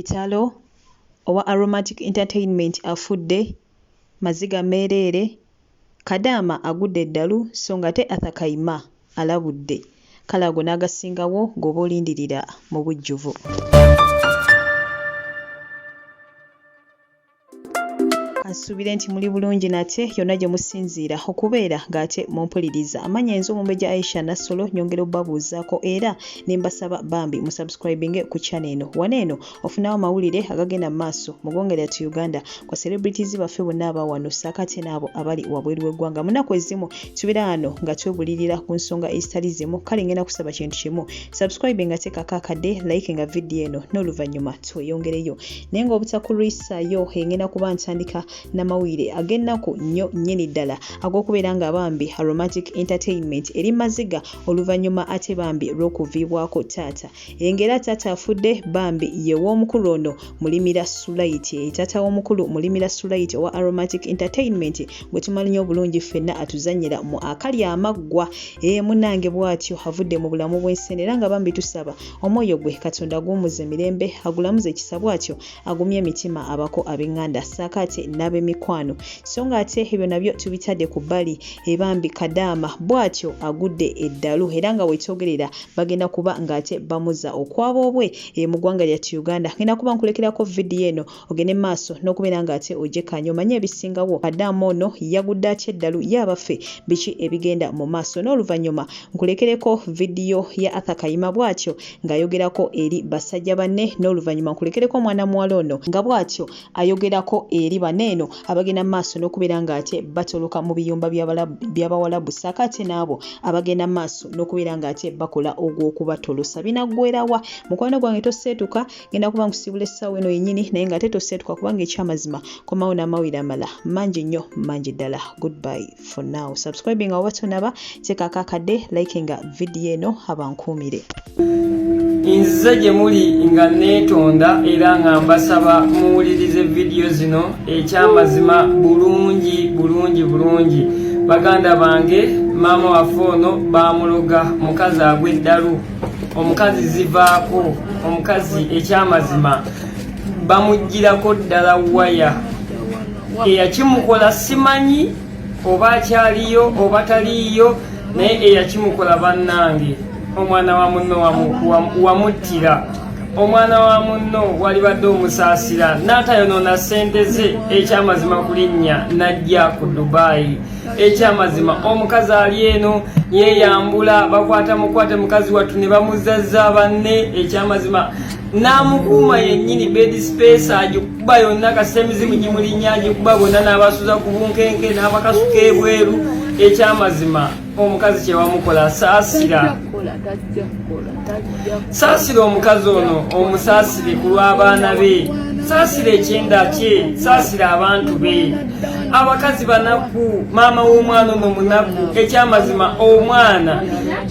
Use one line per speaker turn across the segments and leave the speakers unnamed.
kitalo, Owa Aromatic Entertainment afudde, maziga meerere, Kadaama agudde eddalu so nga te Kayima alabudde. Kale ago n'agasingawo ng'oba olindirira mu bujjuvu. Asuubire nti muli bulungi nate yonna gye musinziira okubeera ng'ate mumpuliriza. Amanya enzo Omumbejja Aisha Nassolo nyongera obbabuuzaako era ne mbasaba bambi musubscribinge ku channel eno. Wano eno ofunawo amawulire agagenda mu maaso mu ggwanga lyattu Uganda kwa celebrities baffe bonna aba wano ssaakate n'abo abali wabweru w'eggwanga. Mu nnaku ezimu tubeera wano nga twebulirira ku nsonga ezitali zimu. Kale ngenda kusaba kintu kimu, subscribe nga teekako akadde, like nga video eno n'oluvannyuma tweyongereyo. Naye ng'obutakulwisaayo ngenda kuba ntandika n'amawulire ag'ennaku nnyo nnyini ddala ag'okubeera nga bambi Aromatic Entertainment eri maziga oluvannyuma ate bambi lw'okuviibwako taata. Engera taata afudde bambi ye w'omukulu ono Mulimira Sulaiti, taata w'omukulu Mulimira Sulaiti owa Aromatic Entertainment gwe tumanyi obulungi ffenna atuzannyira mu akali amaggwa. Munnange bw'atyo avudde mu bulamu bw'ensi era nga bambi tusaba omwoyo gwe Katonda guumuze emirembe, agulamuze ekisa bw'atyo, agumye emitima abako ab'eŋŋanda ssaakate n'ab'emikwano. So nga ate ebyo nabyo tubitadde ku bbali ebambi Kadaama bw'atyo agudde eddalu era nga weetogerera bagenda kuba ng'ate bamuza okwabobwe mu ggwanga lyattu Uganda. Ngenda kuba nkulekerako vidiyo eno ogende maaso n'okubeera ng'ate ogyekkaanya omanye ebisingawo. Kadaama ono yagudde atya eddalu y'abaffe biki ebigenda mu maaso, n'oluvannyuma nkulekereko vidiyo ya Kayima bw'atyo ng'ayogerako eri basajja banne, n'oluvannyuma nkulekereko omwana muwala ono nga bw'atyo ayogerako eri banne eno abagenda maaso n'okubeera ng'ate batoloka mu biyumba by'Abawalabu ssaakate n'abo abagenda maaso n'okubeera ng'ate bakola ogw'okubatolosa. Binaggwerawa mukwano gwange toseetuka, ngenda kuba nkusibula essaawa eno yennyini naye ng'ate toseetuka kubanga ekyamazima komawo n'amawulire amalala mangi nnyo mangi ddala. Goodbye for now. Subscribe nga oba tonaba, teekako akadde, like nga vidiyo eno abankuumire.
Nze gye muli nga neetonda era nga mbasaba muwulirize vidiyo zino ekyamazima bulungi bulungi bulungi. Baganda bange, maama waffe ono bamuloga mukazi agw'eddalu, omukazi zivaako, omukazi ekyamazima bamugirako ddala waya. Eyakimukola simanyi oba akyaliyo oba taliyo, naye eyakimukola bannange omwana wa munno wamuttira, omwana wa munno walibadde omusaasira n'atayonoona ssente ze. Ekyamazima kulinnya najja ku Dubai. Ekyamazima omukazi ali eno yeeyambula, bakwata mukazi wattu ne bamuzazza banne. Ekyamazima n'amukuuma yennyini bed space agikuba yonna kasita emizimu gimulinnya agikuba bonna n'abasuza ku bunkenke n'abakasuka ebweru. Ekyamazima omukazi kyewamukola saasira omukazi ono, omusaasire ku lw'abaana be, saasira ekyenda kye, saasira abantu be. Abakazi banaku, maama w'omwana ono munaku. Ekyamazima omwana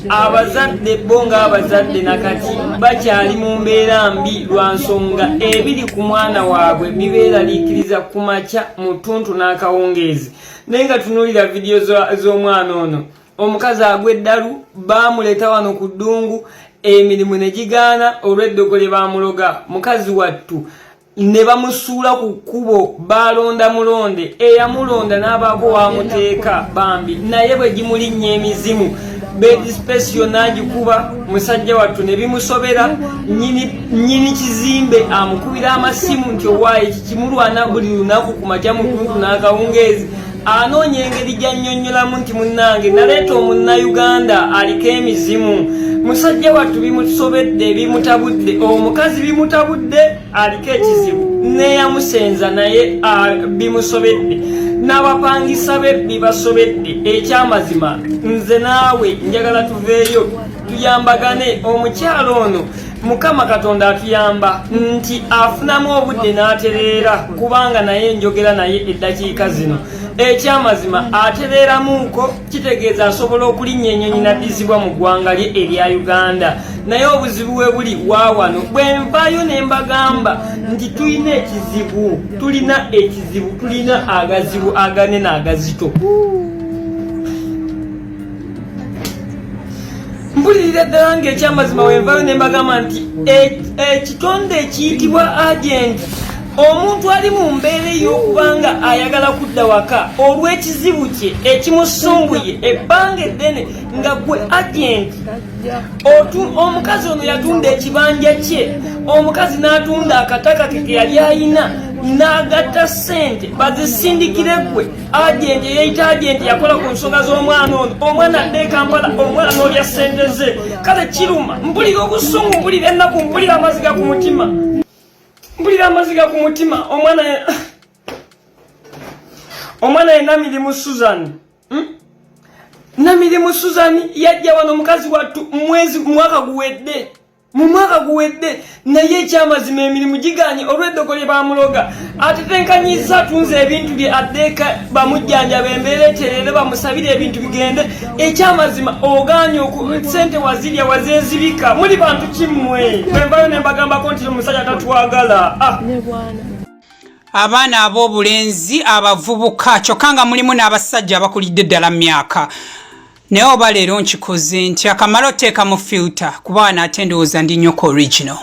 abazadde bo ng'abazadde nakati bakyali mu mbeera mbi lwa nsonga ebiri ku mwana waabwe bibeeraliikiriza ku makya mu ttuntu n'akawungeezi. Naye nga tunuulira vidiyo z'omwana ono, omukazi agw'eddalu baamuleeta wano ku ddungu, emirimu ne gigaana olw'eddogole baamuloga. Mukazi wattu ne bamusuula ku kkubo, baalonda mulonde, eyamulonda n'abaako wamuteeka bambi, naye bwe gimulinnya emizimu bed space yonna agikuba. Musajja wattu ne bimusobera, nnyini kizimbe amukubira amasimu nti owaaye kikimulwana buli lunaku ku makya mu ttuntu n'akawungeezi, anoonya engeri gy'annyonnyolamu nti munnange naleeta omunnayuganda aliko emizimu. Musajja wattu bimusobedde, bimutabudde, omukazi bimutabudde, aliko ekizibu, neyamusenza naye bimusobedde, n'abapangisa be bibasobedde. Ekyamazima nze naawe njagala tuveeyo tuyambagane. Omukyalo ono Mukama Katonda atuyamba nti afunamu obudde n'atereera, kubanga naye njogera naye eddakiika zino. Ekyamazima atereeramuuko kitegeeza asobola okulinnya ennyonyi naddizibwa mu ggwanga lye erya Uganda. Naye obuzibu we buli waawano, bwe nvaayo ne mbagamba nti tulina ekizibu, tulina agazibu aganene agazito. mpulirira ddala ng'ekyamazima wenvayo ne mbagamba nti ekitonde ekiyitibwa agent omuntu ali mu mbeera ey'okubanga ayagala kudda waka olw'ekizibu kye ekimusumbuye ebbanga eddene nga gwe agenti omukazi ono yatunda ekibanja kye omukazi n'atunda akataka ke yali ayina n'agatta ssente bazisindikire gwe agenti eyeyita agenti yakola ku nsonga z'omwana ono omwana adde e Kampala omwana n'olya ssente ze kale kiruma mpulira obusungu mpulira ennaku mpulira amaziga ku mutima mpulira amaziga ku mutima omwana ye Namirimu Susan Namirimu Susan yajja wano omukazi wattu mu mwaka guwedde naye ekyamazima emirimu giganye olw'eddoko lye bamuloga atetenkanyiza atunze ebintu bye addeeka bamujjanjaba embeera eterere bamusabire ebintu bigende ekyamazima oganye sente wazirya wazeezibika muli bantu kimmwe bwenvayo ne mbagambako nti omusajja tatwagala
abaana ab'obulenzi abavubuka kyokka nga mulimu n'abasajja abakulidde ddala myaka naye oba leero nkikoze nti akamala oteeka mu filter kuba wano ate ndowooza ndi nnyoko original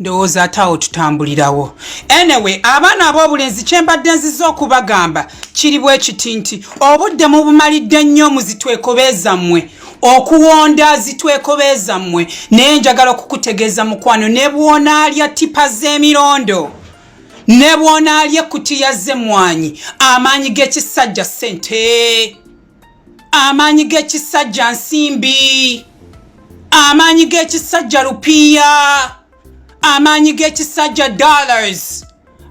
ndowooza ate awo tutambulirawo anyway abaana ab'obulenzi kyembadde nziza okubagamba kiri bwe kiti nti obudde mubumalidde nnyo mu zitwekobeezammwe okuwonda zitwekobeezammwe naye njagala okukutegeeza mukwano ne bw'onaalya tipa z'emirondo ne bw'onaalya ekkutiya z'emmwanyi amaanyi g'ekisajja ssente amaanyi g'ekisajja nsimbi amaanyi g'ekisajja lupiya amaanyi g'ekisajja dollars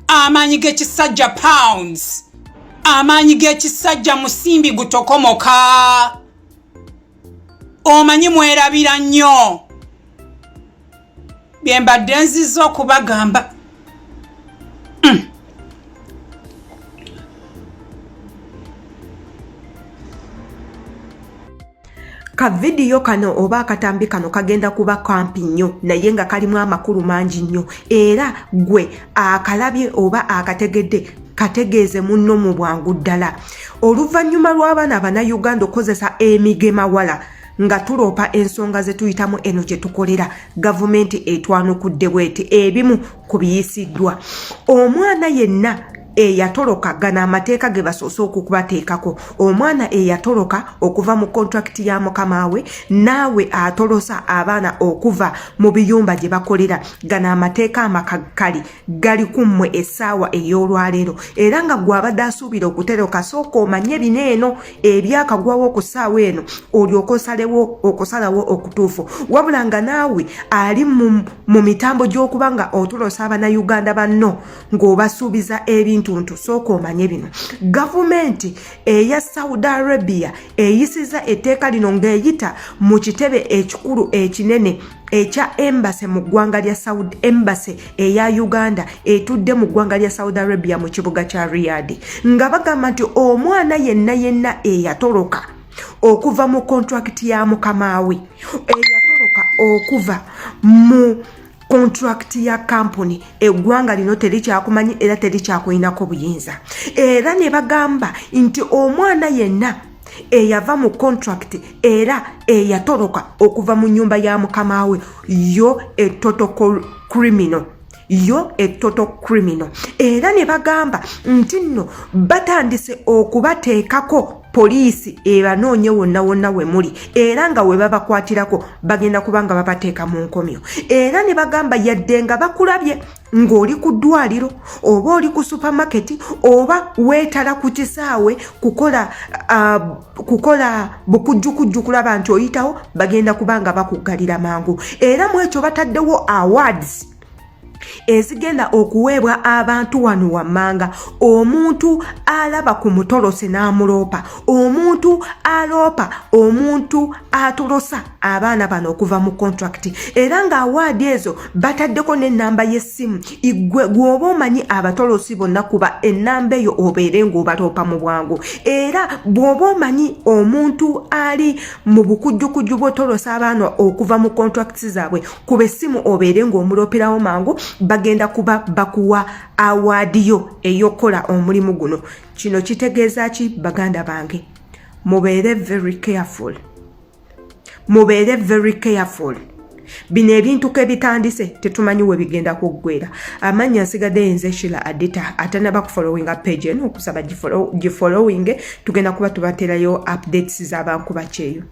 amaanyi g'ekisajja pounds amaanyi g'ekisajja musimbi gutokomoka omanyi mwerabira nnyo bye mbadde nziza okubagamba
ka video kano oba akatambi kano kagenda kuba kampi nnyo naye nga kalimu amakulu mangi nnyo era gwe akalabye oba akategedde kategeeze munno mu bwangu ddala oluvannyuma lw'abaana Bannayuganda okozesa emigemawala nga tuloopa ensonga ze tuyitamu eno gye tukolera gavumenti etwanukudde bweti ebimu ku biyisiddwa omwana yenna eyatoloka gana amateeka ge basoose okubateekako omwana eyatoloka okuva mu contract ya mukama we naawe atolosa abaana okuva mu biyumba gye bakolera gana amateeka amakakali gali kummwe essaawa ey'olwaleero era nga gw'abadde asuubira okuteroka sooka omanye bineeno ebyakagwawo ku ssaawa eno olyoka okusalawo okutuufu wabula nga naawe ali mu mitambo gy'okuba nga otolosa Abannayuganda banno ng'obasuubiza ebintu ntu sooka omanye bino gavumenti eya Saudi Arabia eyisiza etteeka lino ng'eyita mu kitebe ekikulu ekinene ekya embassy mu ggwanga lya Saudi embassy eya Uganda etudde mu ggwanga lya Saudi Arabia mu kibuga kya Riyadh nga bagamba nti omwana yenna eyatoloka okuva mu contract ya mukama we eyatoloka okuva mu contract ya company eggwanga lino terikyakumanyi era terikyakulinako buyinza era ne bagamba nti omwana yenna eyava mu contract era eyatoloka okuva mu nyumba ya mukama we yo total criminal era ne bagamba nti nno batandise okubateekako poliisi ebanoonye wonna we muli era nga we babakwatirako bagenda kubanga babateeka mu nkomyo era ne bagamba yadde nga bakulabye ng'oli ku ddwaliro oba oli ku supermarket oba weetala ku kisaawe kukola bukujjukujju kulaba nti oyitawo bagenda kubanga bakuggalira mangu era mu ekyo bataddewo awards ezigenda okuweebwa abantu wano wammanga omuntu alaba ku mutolose n'amuloopa omuntu aloopa omuntu atolosa abaana bano okuva mu contract era nga awaadi ezo bataddeko n'ennamba y'essimu gw'oba omanyi abatolosi bonna kuba ennamba eyo obeere ng'obaloopa mu bwangu era bw'oba omanyi omuntu ali mu bukujjukujju bw'otolosa abaana okuva mu contracts zaabwe kuba essimu obeere ng'omulooperawo mangu bagenda kuba bakuwa awaadiyo ey'okukola omulimu guno kino kitegeeza ki baganda bange mubeere very careful. Mubeere very careful. Bino ebintu ke bitandise tetumanyi we bigenda kuggwera. Amanya nsigadde nze Sheila Adita atanaba kufollowinga page eno okusaba gifollowing tugenda kuba tubaterayo updates z'abankuba kyeyo.